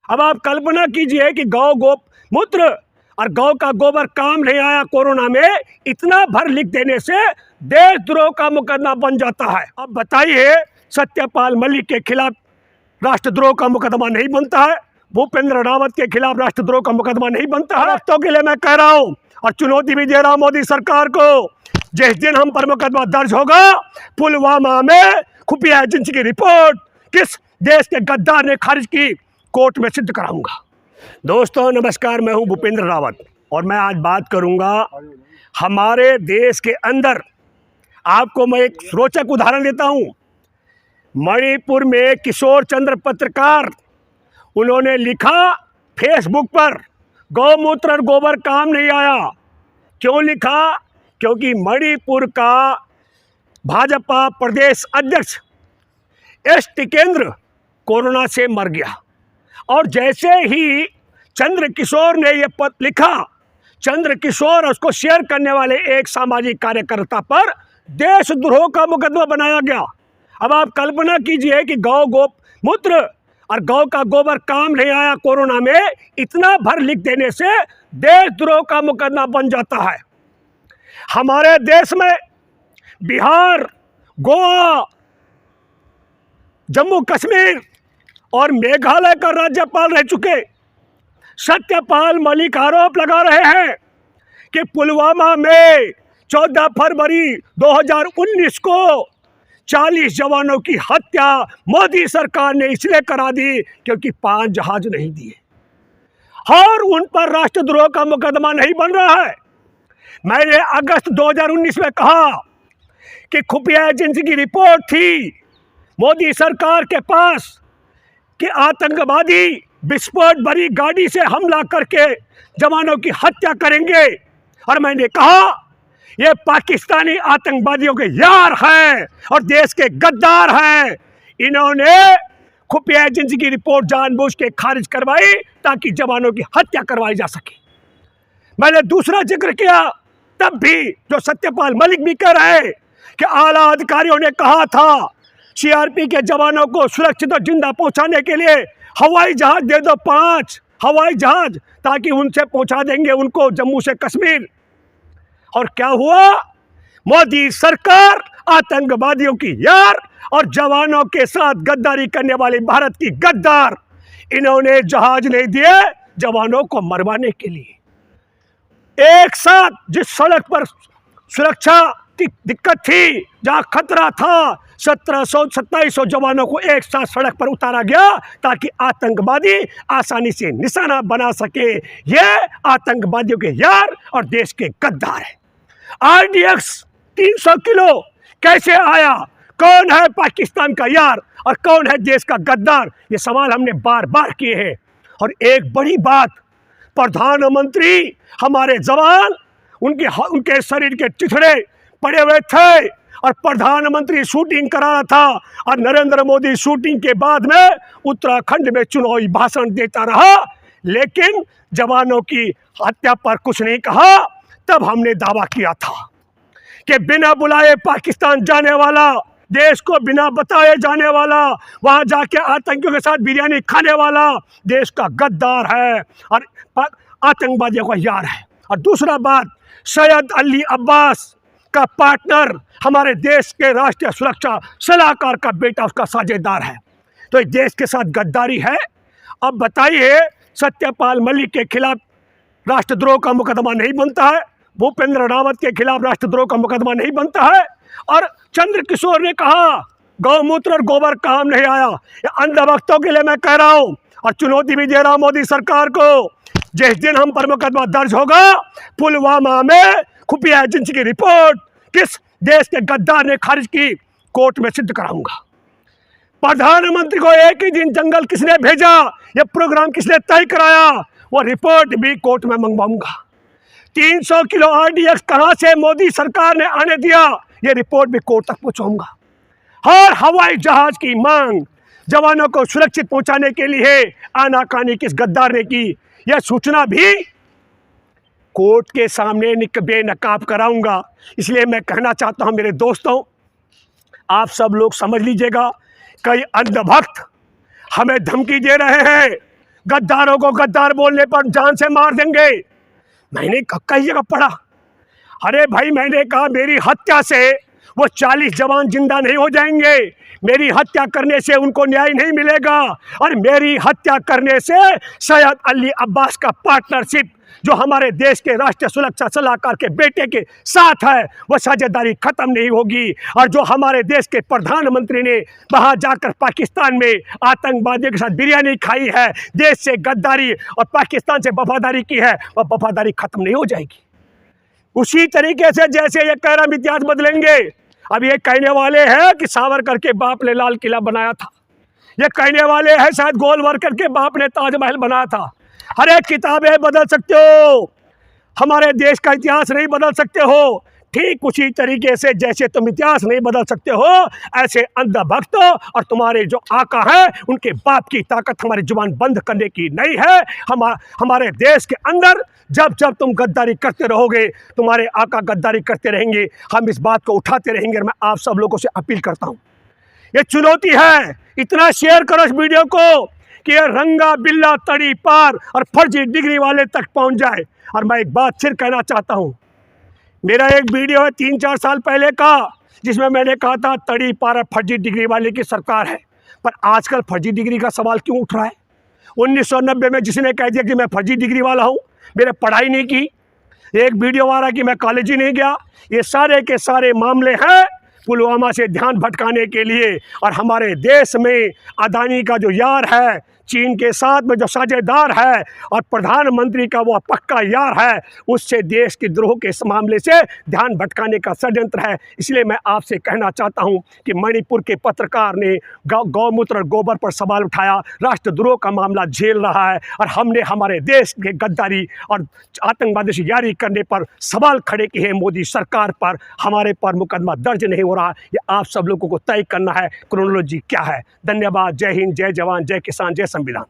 अब आप कल्पना कीजिए कि गौ गोमूत्र और गौ का गोबर काम नहीं आया कोरोना में, इतना भर लिख देने से देशद्रोह का मुकदमा बन जाता है। अब बताइए, सत्यपाल मलिक के खिलाफ राष्ट्रद्रोह का मुकदमा नहीं बनता है, भूपेंद्र रावत के खिलाफ राष्ट्रद्रोह का मुकदमा नहीं बनता है। हफ्तों के लिए मैं कह रहा हूं और चुनौती भी दे रहा हूं मोदी सरकार को, जिस दिन हम पर मुकदमा दर्ज होगा, पुलवामा में खुफिया एजेंसी की रिपोर्ट किस देश के गद्दार ने खारिज की, कोर्ट में सिद्ध कराऊंगा। दोस्तों नमस्कार, मैं हूं भूपेंद्र रावत और मैं आज बात करूंगा हमारे देश के अंदर। आपको मैं एक रोचक उदाहरण देता हूं। मणिपुर में किशोर चंद्र पत्रकार, उन्होंने लिखा फेसबुक पर, गौमूत्र और गोबर काम नहीं आया। क्यों लिखा? क्योंकि मणिपुर का भाजपा प्रदेश अध्यक्ष एस टिकेंद्र कोरोना से मर गया। और जैसे ही चंद्र किशोर ने यह पत्र लिखा, चंद्र किशोर उसको शेयर करने वाले एक सामाजिक कार्यकर्ता पर देशद्रोह का मुकदमा बनाया गया। अब आप कल्पना कीजिए कि गौ गोमूत्र और गौ का गोबर काम नहीं आया कोरोना में, इतना भर लिख देने से देशद्रोह का मुकदमा बन जाता है। हमारे देश में बिहार, गोवा, जम्मू कश्मीर और मेघालय का राज्यपाल रह चुके सत्यपाल मलिक आरोप लगा रहे हैं कि पुलवामा में 14 फरवरी 2019 को 40 जवानों की हत्या मोदी सरकार ने इसलिए करा दी क्योंकि 5 जहाज नहीं दिए और उन पर राष्ट्रद्रोह का मुकदमा नहीं बन रहा है। मैंने अगस्त 2019 में कहा कि खुफिया एजेंसी की रिपोर्ट थी मोदी सरकार के पास कि आतंकवादी विस्फोट भरी गाड़ी से हमला करके जवानों की हत्या करेंगे, और मैंने कहा ये पाकिस्तानी आतंकवादियों के यार हैं और देश के गद्दार हैं। इन्होंने खुफिया एजेंसी की रिपोर्ट जानबूझ के खारिज करवाई ताकि जवानों की हत्या करवाई जा सके। मैंने दूसरा जिक्र किया तब भी, जो सत्यपाल मलिक भी कह रहे हैं कि आला अधिकारियों ने कहा था सीआरपी के जवानों को सुरक्षित और जिंदा पहुंचाने के लिए हवाई जहाज दे दो, 5 हवाई जहाज, ताकि उनसे पहुंचा देंगे उनको जम्मू से कश्मीर। और क्या हुआ? मोदी सरकार आतंकवादियों की यार और जवानों के साथ गद्दारी करने वाली भारत की गद्दार, इन्होंने जहाज नहीं दिए जवानों को मरवाने के लिए। एक साथ जिस सड़क पर सुरक्षा की दिक्कत थी, जहां खतरा था, 1700-2700 जवानों को एक साथ सड़क पर उतारा गया ताकि आतंकवादी आसानी से निशाना बना सके। ये आतंकवादियों के यार और देश के गद्दार हैं। आरडीएक्स 300 किलो कैसे आया? कौन है पाकिस्तान का यार और कौन है देश का गद्दार? ये सवाल हमने बार बार किए हैं। और एक बड़ी बात, प्रधानमंत्री, हमारे जवान, उनके शरीर के चिथड़े पड़े हुए थे और प्रधानमंत्री शूटिंग करा रहा था, और नरेंद्र मोदी शूटिंग के बाद में उत्तराखंड में चुनावी भाषण देता रहा, लेकिन जवानों की हत्या पर कुछ नहीं कहा। तब हमने दावा किया था कि बिना बुलाए पाकिस्तान जाने वाला, देश को बिना बताए जाने वाला, वहां जाके आतंकियों के साथ बिरयानी खाने वाला देश का गद्दार है और आतंकवादियों का यार है। और दूसरा बात, सैयद अली अब्बास का पार्टनर, हमारे देश के राष्ट्रीय सुरक्षा सलाहकार का बेटा उसका साझेदार है। तो ये देश के साथ गद्दारी है। अब बताइए, सत्यपाल मलिक के खिलाफ राष्ट्रद्रोह का मुकदमा नहीं बनता है, भूपेंद्र रावत के खिलाफ राष्ट्रद्रोह का मुकदमा नहीं बनता है, और चंद्र किशोर ने कहा गौमूत्र और गोबर काम नहीं आया। ये अंधभक्तों के लिए मैं कह रहा हूं और चुनौती भी दे रहा हूं मोदी सरकार को, जिस दिन हम पर मुकदमा दर्ज होगा, पुलवामा में खुफिया एजेंसी की रिपोर्ट किस देश के गद्दार ने खारिज की, कोर्ट में सिद्ध कराऊंगा। प्रधानमंत्री को एक ही दिन जंगल किसने भेजा, यह प्रोग्राम किसने तय कराया, वो रिपोर्ट भी कोर्ट में मंगवाऊंगा। 300 किलो आरडीएक्स कहां से मोदी सरकार ने आने दिया, ये रिपोर्ट भी कोर्ट तक पहुंचाऊंगा। हर हवाई जहाज की मांग जवानों को सुरक्षित पहुंचाने के लिए आनाकानी किस गद्दार ने की, यह सूचना भी कोर्ट के सामने बेनकाब कराऊंगा। इसलिए मैं कहना चाहता हूं मेरे दोस्तों, आप सब लोग समझ लीजिएगा, कई अंधभक्त हमें धमकी दे रहे हैं गद्दारों को गद्दार बोलने पर जान से मार देंगे। मैंने कई जगह पढ़ा, अरे भाई मैंने कहा मेरी हत्या से वो 40 जवान जिंदा नहीं हो जाएंगे, मेरी हत्या करने से उनको न्याय नहीं मिलेगा, और मेरी हत्या करने से सैयद अली अब्बास का पार्टनरशिप जो हमारे देश के राष्ट्रीय सुरक्षा सलाहकार के बेटे के साथ है वो साझेदारी खत्म नहीं होगी। और जो हमारे देश के प्रधानमंत्री ने वहां जाकर पाकिस्तान में आतंकवादियों के साथ बिरयानी खाई है, देश से गद्दारी और पाकिस्तान से वफादारी की है, वह वफादारी खत्म नहीं हो जाएगी। उसी तरीके से जैसे ये कह रहा इतिहास बदलेंगे, अब ये कहने वाले हैं कि सावरकर के बाप ने लाल किला बनाया था, ये कहने वाले हैं शायद गोलवरकर के बाप ने ताजमहल बनाया था। हर एक किताबें बदल सकते हो, हमारे देश का इतिहास नहीं बदल सकते हो। ठीक उसी तरीके से जैसे तुम इतिहास नहीं बदल सकते हो, ऐसे अंधभक्तों और तुम्हारे जो आका हैं उनके बाप की ताकत हमारी जुबान बंद करने की नहीं है। हमारे देश के अंदर जब जब तुम गद्दारी करते रहोगे, तुम्हारे आका गद्दारी करते रहेंगे, हम इस बात को उठाते रहेंगे। और मैं आप सब लोगों से अपील करता हूँ, ये चुनौती है, इतना शेयर करो इस वीडियो को कि ये रंगा बिल्ला तड़ी पार और फर्जी डिग्री वाले तक पहुंच जाए। और मैं एक बात फिर कहना चाहता हूं, मेरा एक वीडियो है 3-4 साल पहले का जिसमें मैंने कहा था तड़ी पार और फर्जी डिग्री वाले की सरकार है, पर आजकल फर्जी डिग्री का सवाल क्यों उठ रहा है? 1990 में जिसने कह दिया कि मैं फर्जी डिग्री वाला हूँ, मैंने पढ़ाई नहीं की, एक वीडियो आ रहा कि मैं कॉलेज ही नहीं गया, ये सारे के सारे मामले हैं पुलवामा से ध्यान भटकाने के लिए। और हमारे देश में अदानी का जो यार है, चीन के साथ में जो साझेदार है और प्रधानमंत्री का वो पक्का यार है, उससे देश के द्रोह के इस मामले से ध्यान भटकाने का षड्यंत्र है। इसलिए मैं आपसे कहना चाहता हूं कि मणिपुर के पत्रकार ने गौमूत्र और गोबर पर सवाल उठाया, राष्ट्रद्रोह का मामला झेल रहा है, और हमने हमारे देश के गद्दारी और आतंकवादी से यारी करने पर सवाल खड़े किए हैं मोदी सरकार पर। हमारे पर मुकदमा दर्ज नहीं हो रहा, ये आप सब लोगों को तय करना है क्रोनोलॉजी क्या है। धन्यवाद। जय हिंद, जय जवान, जय किसान, जय संविधान।